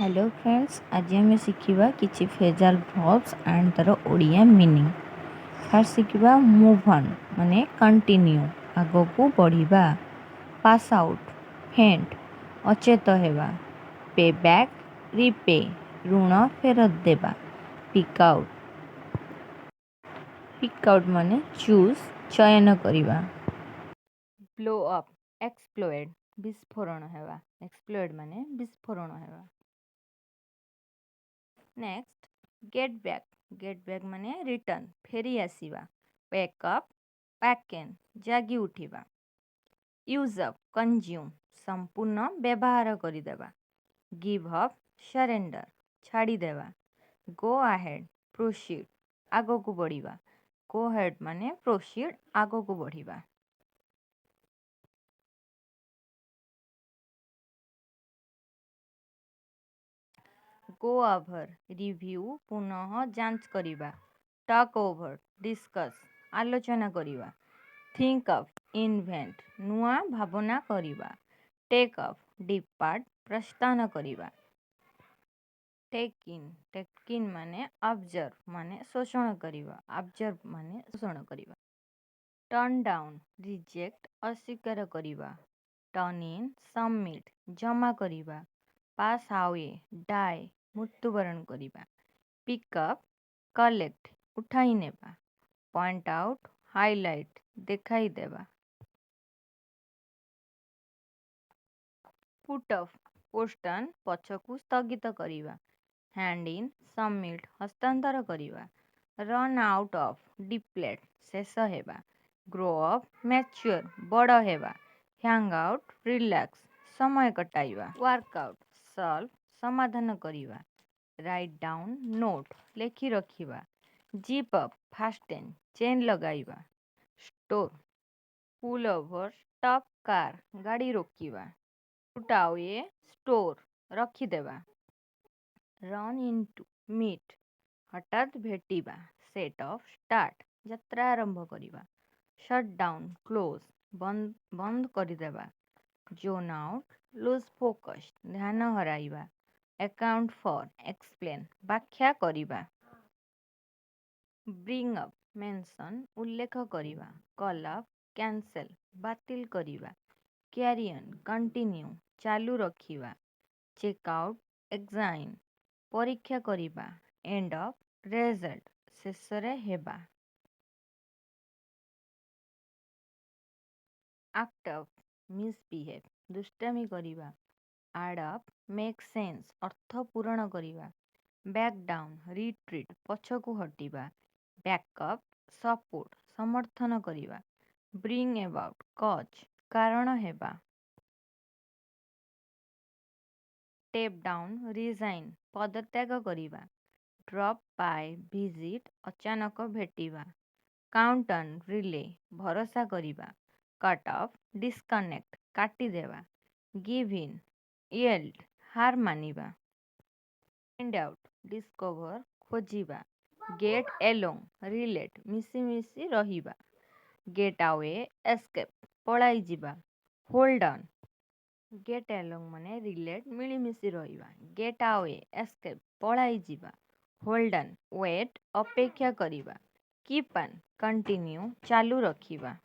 Hello friends, आज आम शिखा किसी फ्रेजाल वर्ब्स एंड तार Odia meaning. Fast Shikha move on माने कंटिन्यू आग को बढ़िबा, पास आउट फेंट अचेत हेबा, पे बैक रिपे ऋण फेरत देबा, पिक आउट माने चूज चयन करिबा, ब्लो अप एक्सप्लोड विस्फोरण हेबा, एक्सप्लोड माने विस्फोरण हेबा। नेक्स्ट गेट बैक माने रिटर्न फेरी आसीबा, पैकअप पैकेन जागी उठिबा, यूज अप कंज्यूम संपूर्ण व्यवहार करिदेबा, गिव अप सरेंडर छाड़ीदेबा, गो अहेड प्रोसीड आगो को बढ़िबा, गो हेड माने प्रोसीड आगो को बढ़िबा। गो ओवर रिव्यू पुनः जांच करिबा, टॉक ओवर डिस्कस आलोचना करिबा, थिंक ऑफ इन्वेंट नुआ भावना करिबा, टेक ऑफ डिपार्ट प्रस्थान करिबा, टेक इन माने ऑब्जर्व माने शोषण करिबा, ऑब्जर्व माने शोषण करिबा, टर्न डाउन रिजेक्ट अस्वीकार करिबा, टर्न इन सबमिट जमा करिबा, पास अवे डाई मृत्युवरण करिबा, पिकअप कलेक्ट उठाई नेबा, पॉइंट आउट हाईलाइट देखाई देबा, पुट ऑफ पोस्टन पछकू स्थगित करिबा, हैंड इन सबमिट हस्तांतर करिबा, रन आउट ऑफ डिप्लेट शेष हेबा, ग्रो अप मैच्योर बड़ हेबा, हैंग आउट रिलैक्स समय कटाइबा, वर्कआउट सॉल्व समाधान करिबा, राइट डाउन नोट लेखि रखिबा, जीप अप फास्टेन चेन लगाइबा, store pull over stop car गाड़ी रोकिबा, पुट अवे स्टोर रखिदेबा, रन इनटू मीट हठात भेटिबा, सेट ऑफ स्टार्ट यात्रा आरंभ करिबा, शट डाउन क्लोज बंद करिदेबा, जोन आउट लूज फोकस ध्यान हराइबा, अकाउंट फॉर एक्सप्लेन व्याख्या करिबा, ब्रिंग अप मेंशन उल्लेख करिबा, कॉल अप कैंसल बातिल करिबा, कैरी ऑन कंटिन्यू चालू रखिबा, चेकआउट एग्जाइन परीक्षा करिबा, एंड ऑफ रिजल्ट शेषरे हेबा, एक्ट ऑफ मिसबिहेव दुष्टामी करिबा, आड अप मेक सेंस अर्थ पूरण करिबा, बैक डाउन रिट्रीट पछकू हटिबा, बैकअप सपोर्ट समर्थन करिबा, ब्रिंग अबाउट कज कारण हेबा, टेप डाउन रिजाइन पदत्याग करिबा, ड्रॉप बाय विजिट अचानक भेटिबा, काउंट ऑन रिले भरोसा करिबा, कट ऑफ डिस्कनेक्ट काटिदेबा, गिव इन येल्ड हार मानिबा, फाइंड आउट डिस्कवर खोजिबा, गेट एलोंग रिलेट मिसी रहिबा, गेट अवे एस्केप पलाई जिबा, होल्ड ऑन गेट एलोंग माने रिलेट मिलीमिशी रहिबा, गेट अवे एस्केप पलाई जिबा, होल्ड ऑन वेट अपेक्षा करिबा, कीप ऑन कंटिन्यू चालू रखिबा।